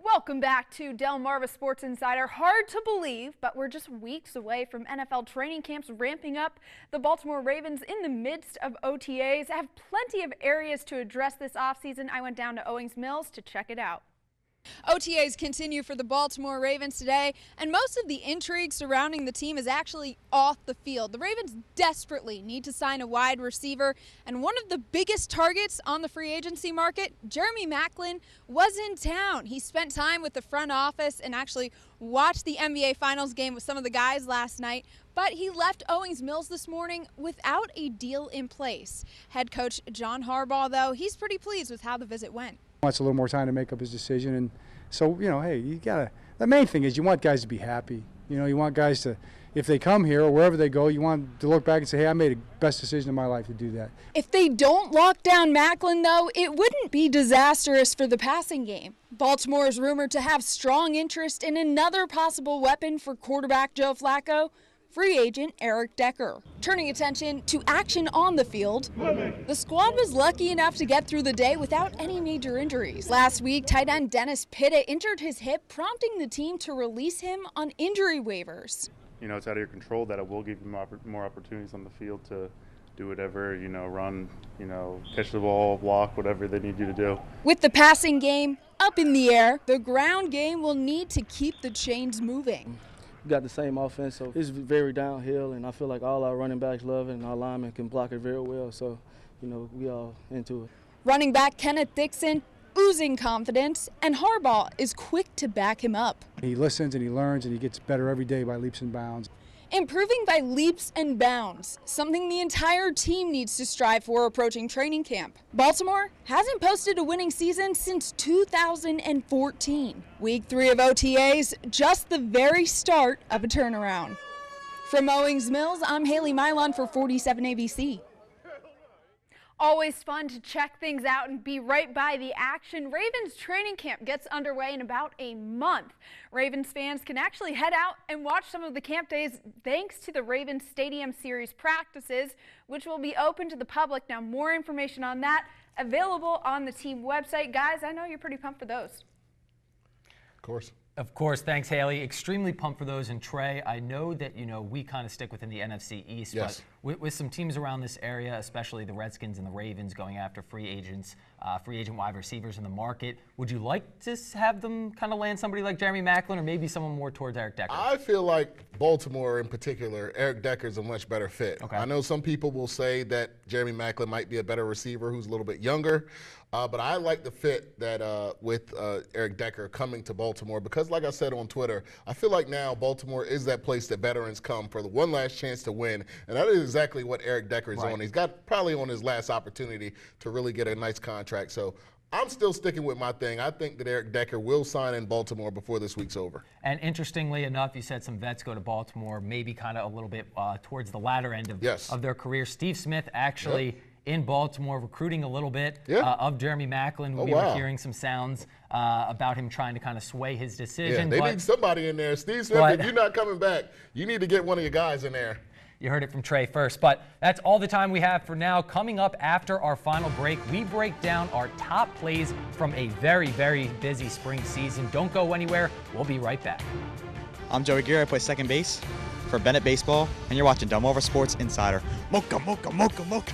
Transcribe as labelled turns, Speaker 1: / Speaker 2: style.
Speaker 1: Welcome back to Delmarva Sports Insider. Hard to believe, but we're just weeks away from NFL training camps ramping up. The Baltimore Ravens, in the midst of OTAs, have plenty of areas to address this offseason. I went down to Owings Mills to check it out. OTAs continue for the Baltimore Ravens today, and most of the intrigue surrounding the team is actually off the field. The Ravens desperately need to sign a wide receiver, and one of the biggest targets on the free agency market, Jeremy Maclin, was in town. He spent time with the front office and actually watched the NBA Finals game with some of the guys last night, but he left Owings Mills this morning without a deal in place. Head coach John Harbaugh, though, he's pretty pleased with how the visit went.
Speaker 2: Wants a little more time to make up his decision, and so, hey, you gotta, the main thing is you want guys to be happy. You want guys to, if they come here or wherever they go, you want to look back and say, hey, I made the best decision of my life to do that.
Speaker 1: If they don't lock down Maclin, though, it wouldn't be disastrous for the passing game. Baltimore is rumored to have strong interest in another possible weapon for quarterback Joe Flacco, free agent Eric Decker. Turning attention to action on the field, the squad was lucky enough to get through the day without any major injuries. Last week, tight end Dennis Pitta injured his hip, prompting the team to release him on injury waivers.
Speaker 3: It's out of your control that it will give you more opportunities on the field to do whatever, run, catch the ball, block, whatever they need you to do.
Speaker 1: With the passing game up in the air, the ground game will need to keep the chains moving.
Speaker 4: We got the same offense, so it's very downhill, and I feel like all our running backs love it, and our linemen can block it very well, so, we all into it.
Speaker 1: Running back Kenneth Dixon oozing confidence, and Harbaugh is quick to back him up.
Speaker 2: He listens and he learns and he gets better every day by leaps and bounds.
Speaker 1: Improving by leaps and bounds, something the entire team needs to strive for approaching training camp. Baltimore hasn't posted a winning season since 2014. Week 3 of OTAs, just the very start of a turnaround. From Owings Mills, I'm Haley Mylon for 47 ABC. Always fun to check things out and be right by the action. Ravens training camp gets underway in about a month. Ravens fans can actually head out and watch some of the camp days thanks to the Ravens Stadium Series practices, which will be open to the public. Now, more information on that available on the team website. Guys, I know you're pretty pumped for those.
Speaker 5: Of course. Thanks, Haley. Extremely pumped for those. And Trey, I know that, we kind of stick within the NFC East,
Speaker 6: yes,
Speaker 5: but with some teams around this area, especially the Redskins and the Ravens going after free agent wide receivers in the market, would you like to have them kind of land somebody like Jeremy Maclin or maybe someone more towards Eric Decker?
Speaker 6: I feel like Baltimore in particular, Eric Decker is a much better fit.
Speaker 5: Okay.
Speaker 6: I know some people will say that Jeremy Maclin might be a better receiver who's a little bit younger, but I like the fit that with Eric Decker coming to Baltimore because, like I said on Twitter, I feel like now Baltimore is that place that veterans come for the one last chance to win, and that is exactly what Eric Decker is on. He's got probably on his last opportunity to really get a nice contract. So I'm still sticking with my thing. I think that Eric Decker will sign in Baltimore before this week's over.
Speaker 5: And interestingly enough, you said some vets go to Baltimore, maybe kind of a little bit towards the latter end of their career. Steve Smith actually in Baltimore recruiting a little bit of Jeremy Maclin. We were hearing some sounds about him trying to kind of sway his decision.
Speaker 6: Yeah, they need somebody in there. Steve Smith, if you're not coming back, you need to get one of your guys in there.
Speaker 5: You heard it from Trey first, but that's all the time we have for now. Coming up after our final break, we break down our top plays from a very, very busy spring season. Don't go anywhere. We'll be right back.
Speaker 7: I'm Joey Gear. I play second base for Bennett Baseball, and you're watching Delmarva Sports Insider. Mocha, mocha, mocha, mocha.